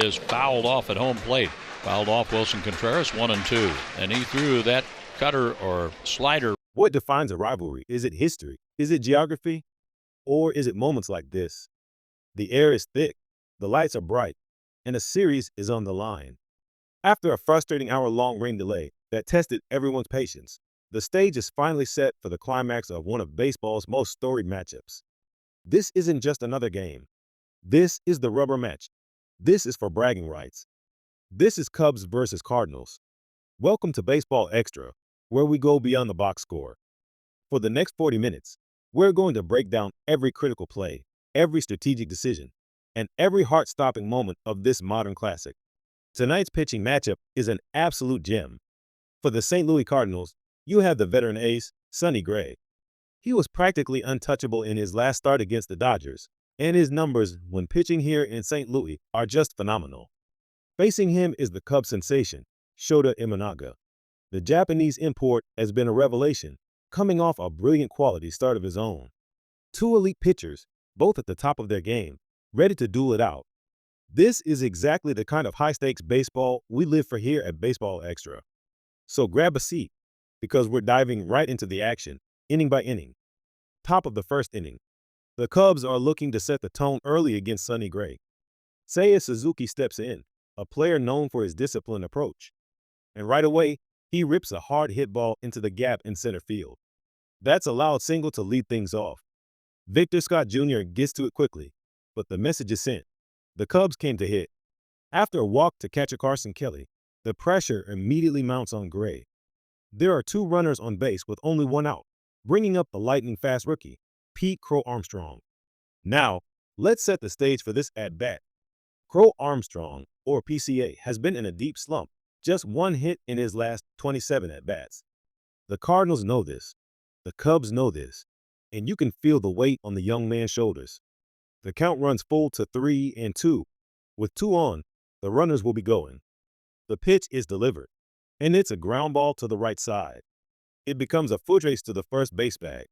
Is fouled off at home plate. Fouled off Wilson Contreras, 1-2. And he threw that cutter or slider. What defines a rivalry? Is it history? Is it geography? Or is it moments like this? The air is thick, the lights are bright, and a series is on the line. After a frustrating hour-long rain delay that tested everyone's patience, the stage is finally set for the climax of one of baseball's most storied matchups. This isn't just another game. This is the rubber match. This is for bragging rights. This is Cubs versus Cardinals. Welcome to Baseball Extra, where we go beyond the box score. For the next 40 minutes, we're going to break down every critical play, every strategic decision, and every heart-stopping moment of this modern classic. Tonight's pitching matchup is an absolute gem. For the St. Louis Cardinals, you have the veteran ace, Sonny Gray. He was practically untouchable in his last start against the Dodgers, and his numbers when pitching here in St. Louis are just phenomenal. Facing him is the Cubs sensation, Shota Imanaga. The Japanese import has been a revelation, coming off a brilliant quality start of his own. Two elite pitchers, both at the top of their game, ready to duel it out. This is exactly the kind of high-stakes baseball we live for here at Baseball Extra. So grab a seat, because we're diving right into the action, inning by inning. Top of the first inning. The Cubs are looking to set the tone early against Sonny Gray. Seiya Suzuki steps in, a player known for his disciplined approach. And right away, he rips a hard hit ball into the gap in center field. That's a loud single to lead things off. Victor Scott Jr. gets to it quickly, but the message is sent. The Cubs came to hit. After a walk to catcher Carson Kelly, the pressure immediately mounts on Gray. There are two runners on base with only one out, bringing up the lightning-fast rookie, Pete Crow Armstrong. Now, let's set the stage for this at-bat. Crow Armstrong, or PCA, has been in a deep slump, just one hit in his last 27 at-bats. The Cardinals know this. The Cubs know this. And you can feel the weight on the young man's shoulders. The count runs full to 3-2. With two on, the runners will be going. The pitch is delivered, and it's a ground ball to the right side. It becomes a foot race to the first base bag.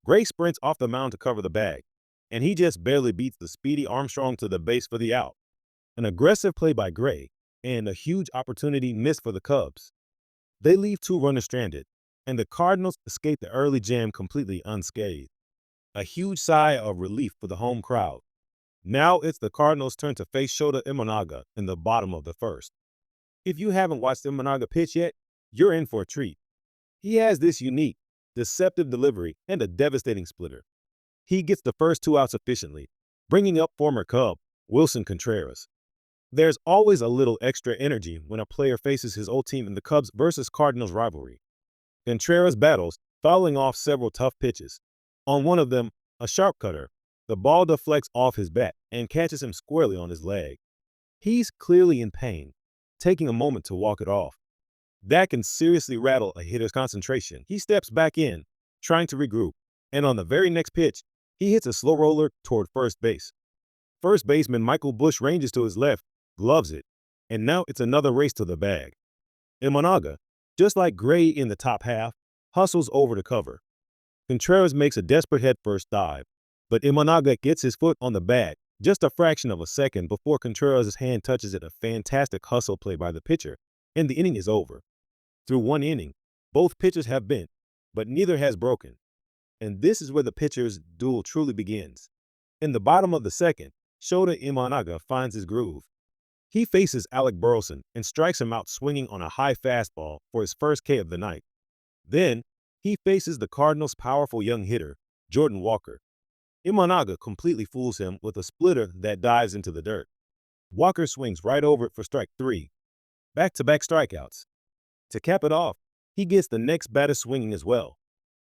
Gray sprints off the mound to cover the bag, and he just barely beats the speedy Armstrong to the base for the out. An aggressive play by Gray, and a huge opportunity missed for the Cubs. They leave two runners stranded, and the Cardinals escape the early jam completely unscathed. A huge sigh of relief for the home crowd. Now it's the Cardinals' turn to face Shota Imanaga in the bottom of the first. If you haven't watched Imanaga pitch yet, you're in for a treat. He has this unique, deceptive delivery and a devastating splitter. He gets the first two outs efficiently, bringing up former Cub, Wilson Contreras. There's always a little extra energy when a player faces his old team in the Cubs versus Cardinals rivalry. Contreras battles, fouling off several tough pitches. On one of them, a sharp cutter, the ball deflects off his bat and catches him squarely on his leg. He's clearly in pain, taking a moment to walk it off. That can seriously rattle a hitter's concentration. He steps back in, trying to regroup, and on the very next pitch, he hits a slow roller toward first base. First baseman Michael Busch ranges to his left, gloves it, and now it's another race to the bag. Imanaga, just like Gray in the top half, hustles over to cover. Contreras makes a desperate headfirst dive, but Imanaga gets his foot on the bag just a fraction of a second before Contreras' hand touches it. A fantastic hustle play by the pitcher, and the inning is over. Through one inning, both pitchers have bent, but neither has broken. And this is where the pitchers' duel truly begins. In the bottom of the second, Shota Imanaga finds his groove. He faces Alec Burleson and strikes him out swinging on a high fastball for his first K of the night. Then, he faces the Cardinals' powerful young hitter, Jordan Walker. Imanaga completely fools him with a splitter that dives into the dirt. Walker swings right over it for strike three. Back-to-back strikeouts. To cap it off, he gets the next batter swinging as well.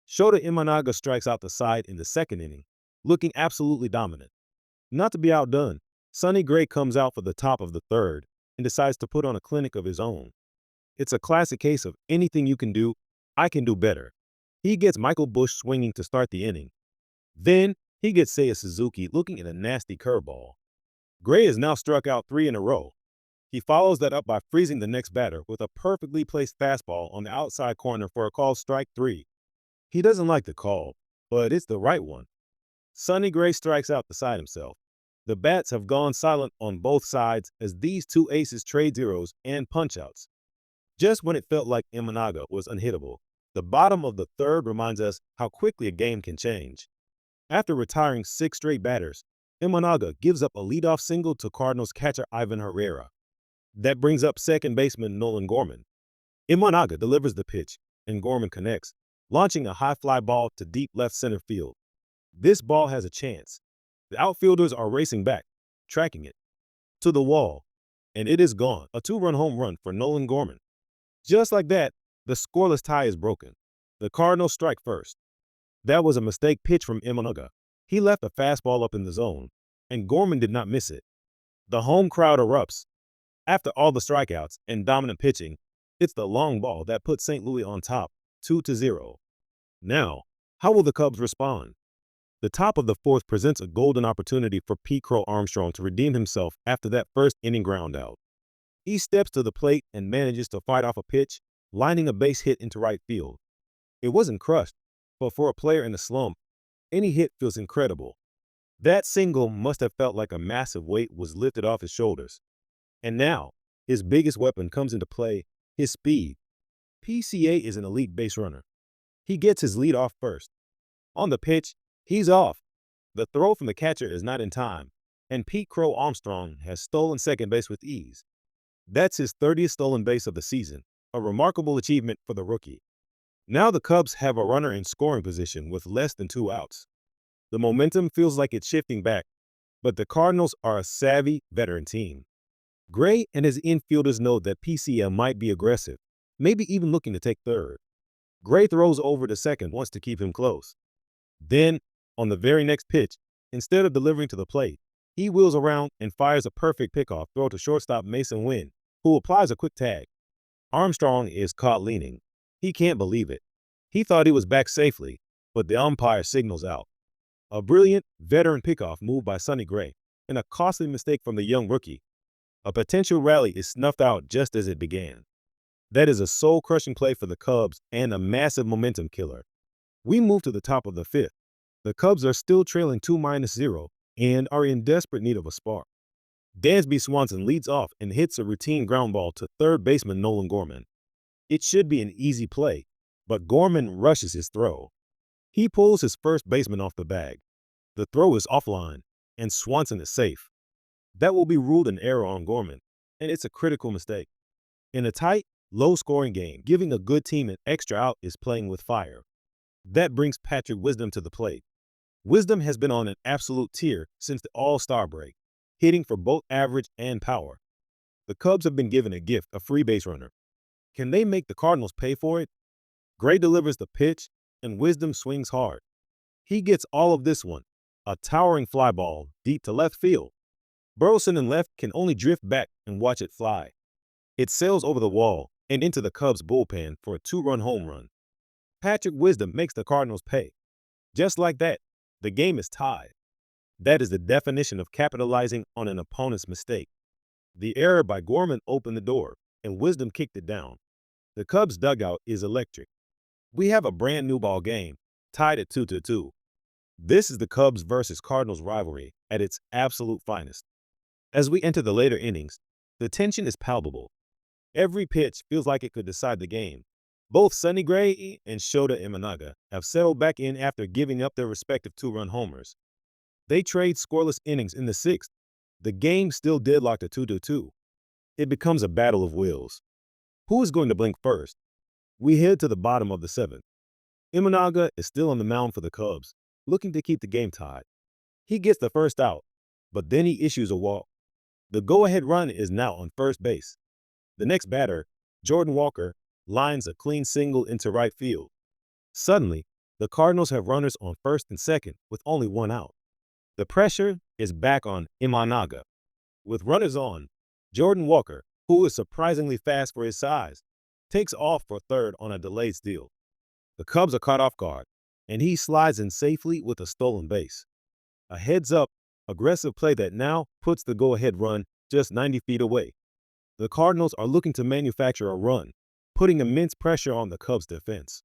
Shota Imanaga strikes out the side in the second inning, looking absolutely dominant. Not to be outdone, Sonny Gray comes out for the top of the third and decides to put on a clinic of his own. It's a classic case of anything you can do, I can do better. He gets Michael Busch swinging to start the inning. Then, he gets Seiya Suzuki looking at a nasty curveball. Gray has now struck out 3 in a row. He follows that up by freezing the next batter with a perfectly placed fastball on the outside corner for a called strike 3. He doesn't like the call, but it's the right one. Sonny Gray strikes out beside himself. The bats have gone silent on both sides as these two aces trade zeros and punchouts. Just when it felt like Imanaga was unhittable, the bottom of the third reminds us how quickly a game can change. After retiring 6 straight batters, Imanaga gives up a leadoff single to Cardinals catcher Ivan Herrera. That brings up second baseman Nolan Gorman. Imanaga delivers the pitch, and Gorman connects, launching a high fly ball to deep left center field. This ball has a chance. The outfielders are racing back, tracking it to the wall, and it is gone. A 2-run home run for Nolan Gorman. Just like that, the scoreless tie is broken. The Cardinals strike first. That was a mistake pitch from Imanaga. He left a fastball up in the zone, and Gorman did not miss it. The home crowd erupts. After all the strikeouts and dominant pitching, it's the long ball that put St. Louis on top, 2-0. Now, how will the Cubs respond? The top of the fourth presents a golden opportunity for Pete Crow Armstrong to redeem himself after that first inning groundout. He steps to the plate and manages to fight off a pitch, lining a base hit into right field. It wasn't crushed, but for a player in a slump, any hit feels incredible. That single must have felt like a massive weight was lifted off his shoulders. And now, his biggest weapon comes into play, his speed. PCA is an elite base runner. He gets his lead off first. On the pitch, he's off. The throw from the catcher is not in time, and Pete Crow Armstrong has stolen second base with ease. That's his 30th stolen base of the season, a remarkable achievement for the rookie. Now the Cubs have a runner in scoring position with less than 2 outs. The momentum feels like it's shifting back, but the Cardinals are a savvy veteran team. Gray and his infielders know that PCA might be aggressive, maybe even looking to take third. Gray throws over to second once to keep him close. Then, on the very next pitch, instead of delivering to the plate, he wheels around and fires a perfect pickoff throw to shortstop Mason Wynn, who applies a quick tag. Armstrong is caught leaning. He can't believe it. He thought he was back safely, but the umpire signals out. A brilliant, veteran pickoff move by Sonny Gray, and a costly mistake from the young rookie. A potential rally is snuffed out just as it began. That is a soul-crushing play for the Cubs and a massive momentum killer. We move to the top of the fifth. The Cubs are still trailing 2-0 and are in desperate need of a spark. Dansby Swanson leads off and hits a routine ground ball to third baseman Nolan Gorman. It should be an easy play, but Gorman rushes his throw. He pulls his first baseman off the bag. The throw is offline, and Swanson is safe. That will be ruled an error on Gorman, and it's a critical mistake. In a tight, low-scoring game, giving a good team an extra out is playing with fire. That brings Patrick Wisdom to the plate. Wisdom has been on an absolute tear since the All-Star break, hitting for both average and power. The Cubs have been given a gift, a free base runner. Can they make the Cardinals pay for it? Gray delivers the pitch, and Wisdom swings hard. He gets all of this one, a towering fly ball deep to left field. Burleson and left can only drift back and watch it fly. It sails over the wall and into the Cubs bullpen for a 2-run home run. Patrick Wisdom makes the Cardinals pay. Just like that, the game is tied. That is the definition of capitalizing on an opponent's mistake. The error by Gorman opened the door, and Wisdom kicked it down. The Cubs dugout is electric. We have a brand new ball game, tied at 2-2. This is the Cubs versus Cardinals rivalry at its absolute finest. As we enter the later innings, the tension is palpable. Every pitch feels like it could decide the game. Both Sonny Gray and Shota Imanaga have settled back in after giving up their respective 2-run homers. They trade scoreless innings in the sixth. The game still deadlocked at 2-2. It becomes a battle of wills. Who is going to blink first? We head to the bottom of the seventh. Imanaga is still on the mound for the Cubs, looking to keep the game tied. He gets the first out, but then he issues a walk. The go-ahead run is now on first base. The next batter, Jordan Walker, lines a clean single into right field. Suddenly, the Cardinals have runners on first and second with only 1 out. The pressure is back on Imanaga. With runners on, Jordan Walker, who is surprisingly fast for his size, takes off for third on a delayed steal. The Cubs are caught off guard, and he slides in safely with a stolen base. A heads-up, aggressive play that now puts the go-ahead run just 90 feet away. The Cardinals are looking to manufacture a run, putting immense pressure on the Cubs' defense.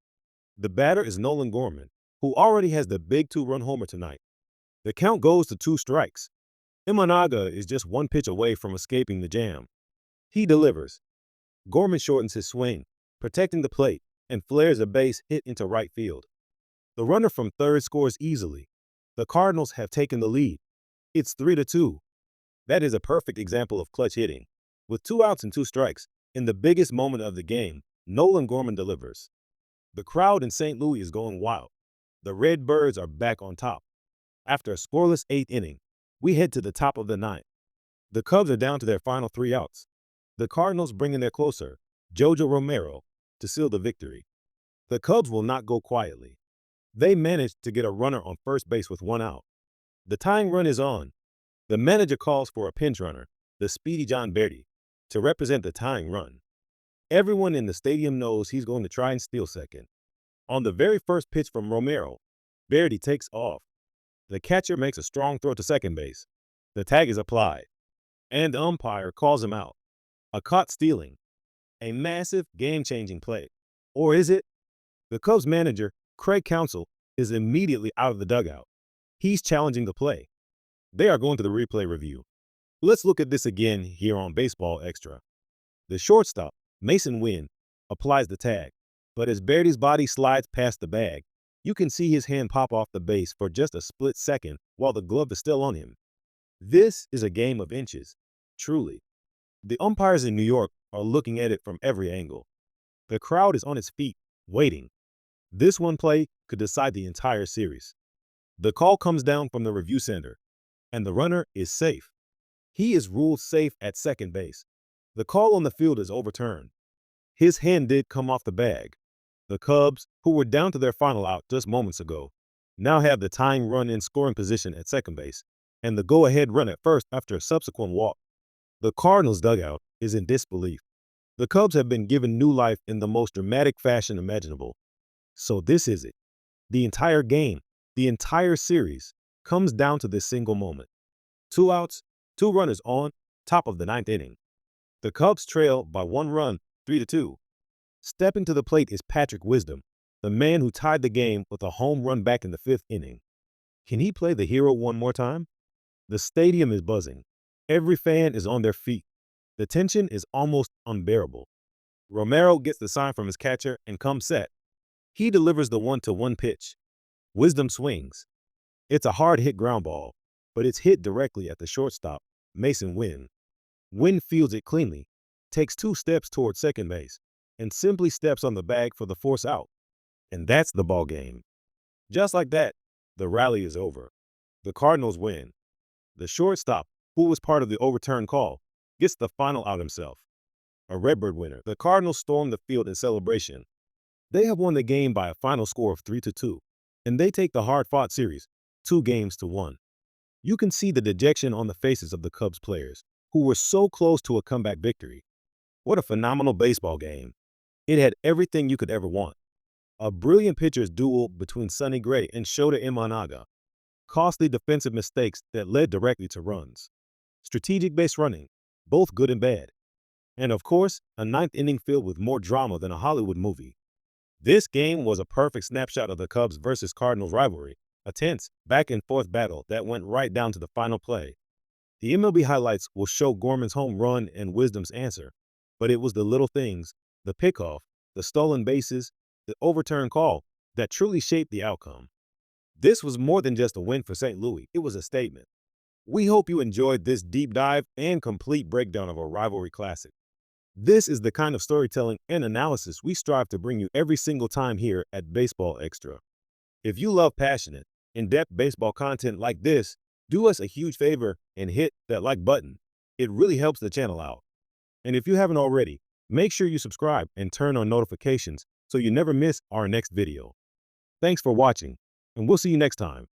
The batter is Nolan Gorman, who already has the big 2-run homer tonight. The count goes to 2 strikes. Imanaga is just one pitch away from escaping the jam. He delivers. Gorman shortens his swing, protecting the plate, and flares a base hit into right field. The runner from third scores easily. The Cardinals have taken the lead. It's 3-2. That is a perfect example of clutch hitting. With 2 outs and 2 strikes, in the biggest moment of the game, Nolan Gorman delivers. The crowd in St. Louis is going wild. The Redbirds are back on top. After a scoreless 8th inning, we head to the top of the 9th. The Cubs are down to their final 3 outs. The Cardinals bring in their closer, Jojo Romero, to seal the victory. The Cubs will not go quietly. They managed to get a runner on first base with 1 out. The tying run is on. The manager calls for a pinch runner, the speedy John Beardy, to represent the tying run. Everyone in the stadium knows he's going to try and steal second. On the very first pitch from Romero, Beardy takes off. The catcher makes a strong throw to second base. The tag is applied, and the umpire calls him out. A caught stealing. A massive, game-changing play. Or is it? The Cubs manager, Craig Counsell, is immediately out of the dugout. He's challenging the play. They are going to the replay review. Let's look at this again here on Baseball Extra. The shortstop, Mason Wynn, applies the tag, but as Beardy's body slides past the bag, you can see his hand pop off the base for just a split second while the glove is still on him. This is a game of inches, truly. The umpires in New York are looking at it from every angle. The crowd is on its feet, waiting. This one play could decide the entire series. The call comes down from the review center, and the runner is safe. He is ruled safe at second base. The call on the field is overturned. His hand did come off the bag. The Cubs, who were down to their final out just moments ago, now have the tying run in scoring position at second base and the go-ahead run at first after a subsequent walk. The Cardinals dugout is in disbelief. The Cubs have been given new life in the most dramatic fashion imaginable. So this is it. The entire game, the entire series, comes down to this single moment. 2 outs, 2 runners on, top of the 9th inning. The Cubs trail by 1 run, 3-2. Stepping to the plate is Patrick Wisdom, the man who tied the game with a home run back in the 5th inning. Can he play the hero one more time? The stadium is buzzing. Every fan is on their feet. The tension is almost unbearable. Romero gets the sign from his catcher and comes set. He delivers the 1-1 pitch. Wisdom swings. It's a hard-hit ground ball, but it's hit directly at the shortstop, Mason Wynn. Wynn fields it cleanly, takes 2 steps toward second base, and simply steps on the bag for the force out. And that's the ball game. Just like that, the rally is over. The Cardinals win. The shortstop, who was part of the overturned call, gets the final out himself. A Redbird winner. The Cardinals storm the field in celebration. They have won the game by a final score of 3-2, and they take the hard-fought series 2-1. You can see the dejection on the faces of the Cubs players, who were so close to a comeback victory. What a phenomenal baseball game. It had everything you could ever want. A brilliant pitcher's duel between Sonny Gray and Shota Imanaga. Costly defensive mistakes that led directly to runs. Strategic base running, both good and bad. And of course, a 9th inning filled with more drama than a Hollywood movie. This game was a perfect snapshot of the Cubs versus Cardinals rivalry, a tense, back-and-forth battle that went right down to the final play. The MLB highlights will show Gorman's home run and Wisdom's answer, but it was the little things, the pickoff, the stolen bases, the overturned call, that truly shaped the outcome. This was more than just a win for St. Louis, it was a statement. We hope you enjoyed this deep dive and complete breakdown of a rivalry classic. This is the kind of storytelling and analysis we strive to bring you every single time here at Baseball Extra. If you love passionate, in-depth baseball content like this, do us a huge favor and hit that like button. It really helps the channel out. And if you haven't already, make sure you subscribe and turn on notifications so you never miss our next video. Thanks for watching, and we'll see you next time.